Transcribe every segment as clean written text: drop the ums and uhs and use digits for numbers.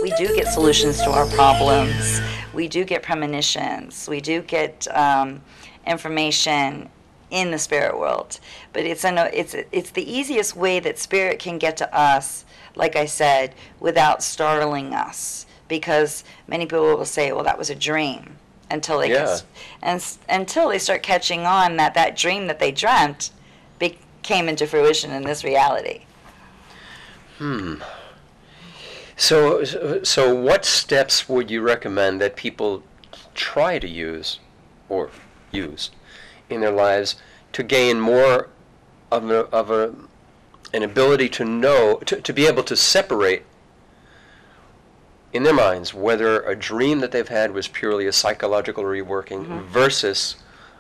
We do get solutions to our problems. We do get premonitions. We do get information in the spirit world. But it's the easiest way that spirit can get to us, like I said, without startling us. Because many people will say, well, that was a dream, until they until they start catching on that that dream that they dreamt came into fruition in this reality. So what steps would you recommend that people try to use in their lives to gain more of an ability to know, to be able to separate in their minds whether a dream that they've had was purely a psychological reworking versus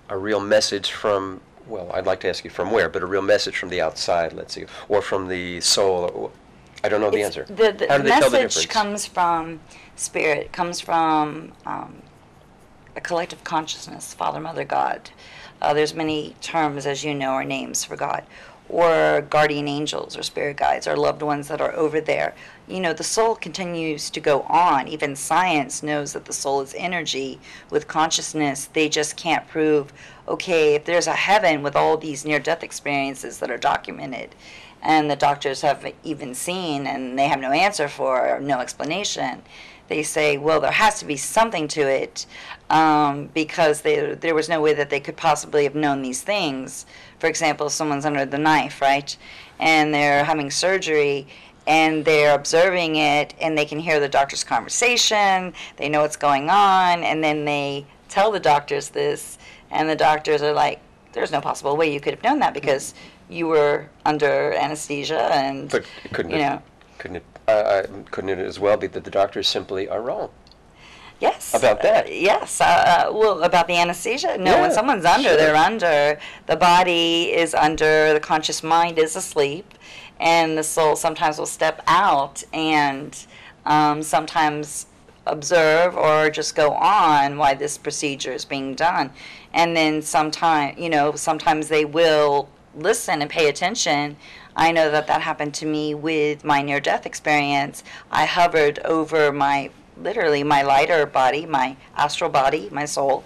a real message from, well, I'd like to ask you from where, but a real message from the outside, let's see, or from the soul. I don't know the answer. The message comes from spirit, comes from a collective consciousness, Father, Mother, God. There's many terms, as you know, or names for God, or guardian angels, or spirit guides, or loved ones that are over there. You know, the soul continues to go on. Even science knows that the soul is energy with consciousness. They just can't prove, okay, if there's a heaven with all these near-death experiences that are documented, and the doctors have even seen, and they have no answer for, or no explanation, they say, well, there has to be something to it, because there was no way that they could possibly have known these things. For example, someone's under the knife, right, and they're having surgery, and they're observing it, and they can hear the doctor's conversation, they know what's going on, and then they tell the doctors this, and the doctors are like, there's no possible way you could have known that, because you were under anesthesia, and, but couldn't it as well be that the doctors simply are wrong? Yes. About that? Yes. Well, about the anesthesia? No, when someone's under, they're under. The body is under, the conscious mind is asleep, and the soul sometimes will step out and sometimes observe or just go on while this procedure is being done. And then sometimes they will listen and pay attention. I know that happened to me with my near-death experience. I hovered over literally my lighter body, my astral body, my soul,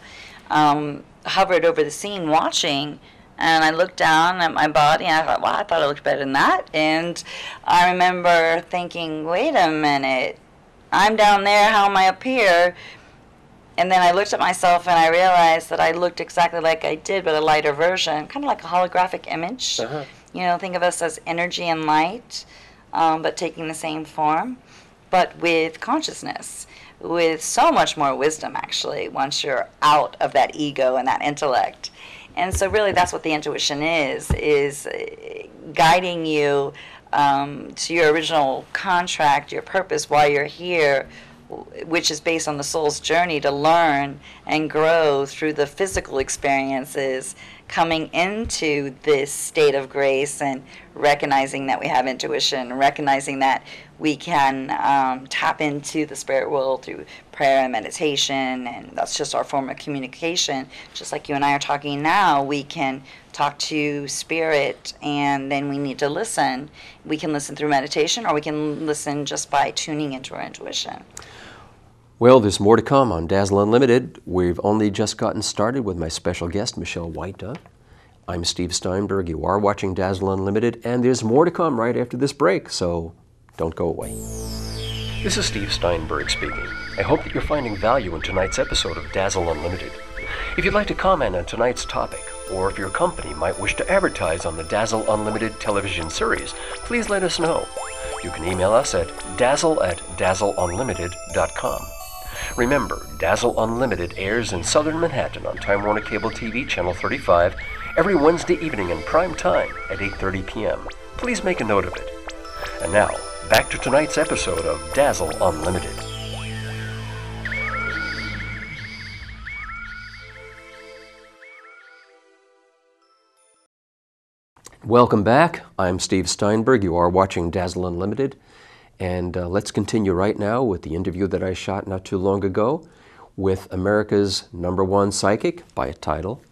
hovered over the scene watching, and I looked down at my body, and I thought, wow, I thought it looked better than that. And I remember thinking, wait a minute, I'm down there, how am I up here? And then I looked at myself, and I realized that I looked exactly like I did, but a lighter version, kind of like a holographic image. You know, think of us as energy and light, but taking the same form, but with consciousness, with so much more wisdom, actually, once you're out of that ego and that intellect. And so really that's what the intuition is guiding you to your original contract, your purpose while you're here, which is based on the soul's journey to learn and grow through the physical experiences, coming into this state of grace and recognizing that we have intuition, recognizing that we can tap into the spirit world through prayer and meditation, and that's just our form of communication. Just like you and I are talking now, we can talk to spirit, and then we need to listen. We can listen through meditation, or we can listen just by tuning into our intuition. Well, there's more to come on Dazzle Unlimited. We've only just gotten started with my special guest, Michelle Whitedove. I'm Steve Steinberg. You are watching Dazzle Unlimited, and there's more to come right after this break, so don't go away. This is Steve Steinberg speaking. I hope that you're finding value in tonight's episode of Dazzle Unlimited. If you'd like to comment on tonight's topic, or if your company might wish to advertise on the Dazzle Unlimited television series, please let us know. You can email us at dazzle@dazzleunlimited.com. Remember, Dazzle Unlimited airs in Southern Manhattan on Time Warner Cable TV Channel 35 every Wednesday evening in prime time at 8:30 p.m. Please make a note of it. And now, back to tonight's episode of Dazzle Unlimited. Welcome back. I'm Steve Steinberg. You are watching Dazzle Unlimited. And let's continue right now with the interview that I shot not too long ago with America's #1 psychic by a title,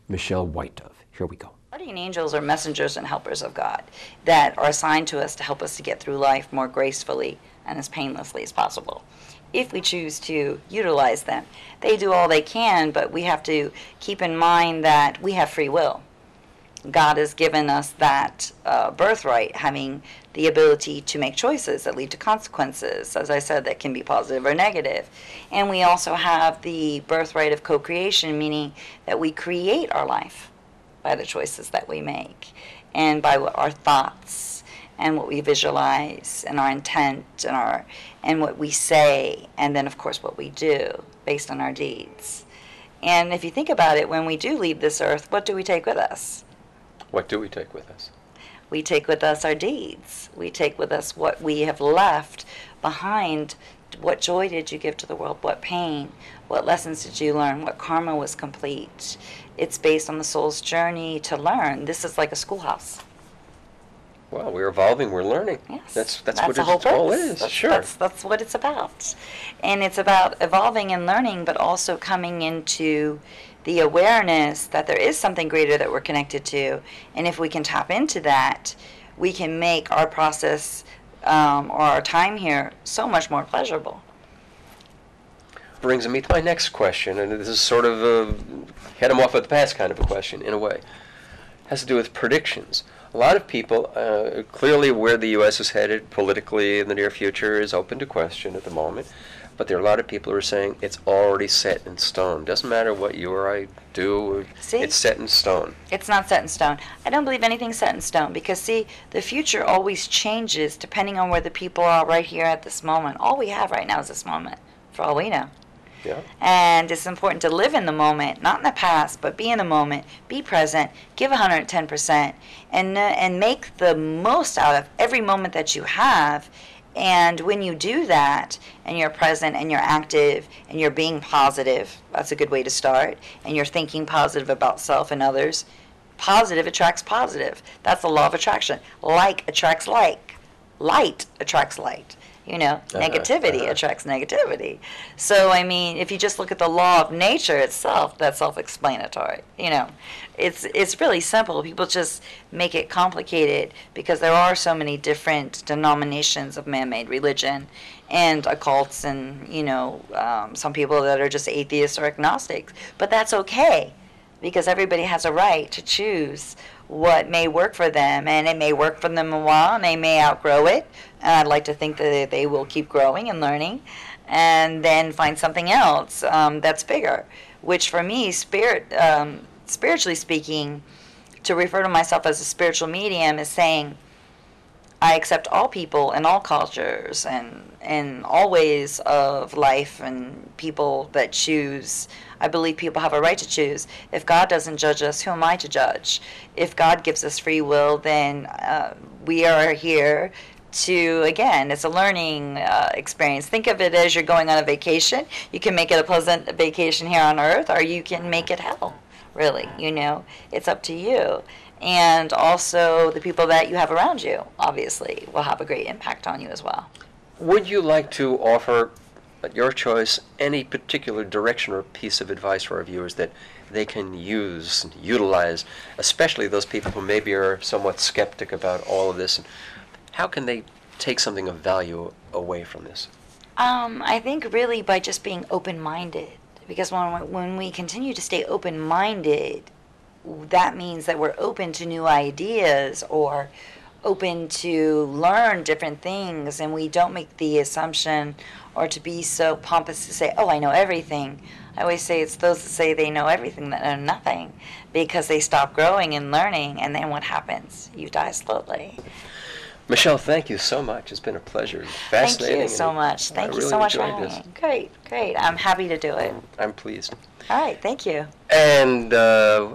Michelle Whitedove. Here we go. Guardian angels are messengers and helpers of God that are assigned to us to help us to get through life more gracefully and as painlessly as possible, if we choose to utilize them. They do all they can, but we have to keep in mind that we have free will. God has given us that birthright, having the ability to make choices that lead to consequences, as I said, that can be positive or negative. And we also have the birthright of co-creation, meaning that we create our life by the choices that we make and by our thoughts and what we visualize and our intent and what we say, and then of course what we do based on our deeds. And if you think about it, when we do leave this earth, what do we take with us? What do we take with us? We take with us our deeds. We take with us what we have left behind. What joy did you give to the world? What pain? What lessons did you learn? What karma was complete? It's based on the soul's journey to learn. This is like a schoolhouse. Well, we're evolving, we're learning. Yes. That's what what it's all is. Sure. That's what it's about. And it's about evolving and learning, but also coming into the awareness that there is something greater that we're connected to. And if we can tap into that, we can make our process or our time here so much more pleasurable. Brings me to my next question, and this is sort of a head 'em off at the pass kind of a question, in a way. It has to do with predictions. A lot of people, clearly where the U.S. is headed politically in the near future is open to question at the moment, but there are a lot of people who are saying it's already set in stone. Doesn't matter what you or I do, See? It's set in stone. It's not set in stone. I don't believe anything's set in stone because, see, the future always changes depending on where the people are right here at this moment. All we have right now is this moment, for all we know. Yeah. And it's important to live in the moment, not in the past, but be in the moment, be present, give 110%, and make the most out of every moment that you have. And when you do that, and you're present, and you're active, and you're being positive, that's a good way to start, and you're thinking positive about self and others, positive attracts positive. That's the law of attraction. Like attracts like. Light attracts light. You know, negativity attracts negativity. So, I mean, if you just look at the law of nature itself, that's self-explanatory. You know, it's really simple. People just make it complicated because there are so many different denominations of man-made religion and occults and, you know, some people that are just atheists or agnostics. But that's okay because everybody has a right to choose what may work for them, and it may work for them a while, and they may outgrow it, and I'd like to think that they will keep growing and learning, and then find something else that's bigger, which for me, spiritually speaking, to refer to myself as a spiritual medium is saying, I accept all people and all cultures and all ways of life and people that choose. I believe people have a right to choose. If God doesn't judge us, who am I to judge? If God gives us free will, then we are here to, again, it's a learning experience. Think of it as you're going on a vacation. You can make it a pleasant vacation here on earth, or you can make it hell, really. You know, it's up to you. And also the people that you have around you, obviously, will have a great impact on you as well. Would you like to offer, at your choice, any particular direction or piece of advice for our viewers that they can use and utilize, especially those people who maybe are somewhat skeptic about all of this? How can they take something of value away from this? I think really by just being open-minded. Because when we continue to stay open-minded, that means that we're open to new ideas or open to learn different things, and we don't make the assumption or to be so pompous to say, oh, I know everything. I always say it's those that say they know everything that know nothing, because they stop growing and learning, and then what happens? You die slowly. Michelle, thank you so much. It's been a pleasure. Fascinating. Thank you so much. Thank you so much for having me. Great, great. I'm happy to do it. I'm pleased. All right, thank you. And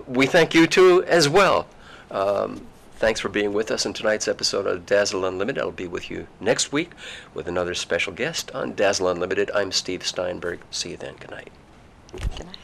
we thank you too as well. Thanks for being with us in tonight's episode of Dazzle Unlimited. I'll be with you next week with another special guest on Dazzle Unlimited. I'm Steve Steinberg. See you then. Good night. Good night.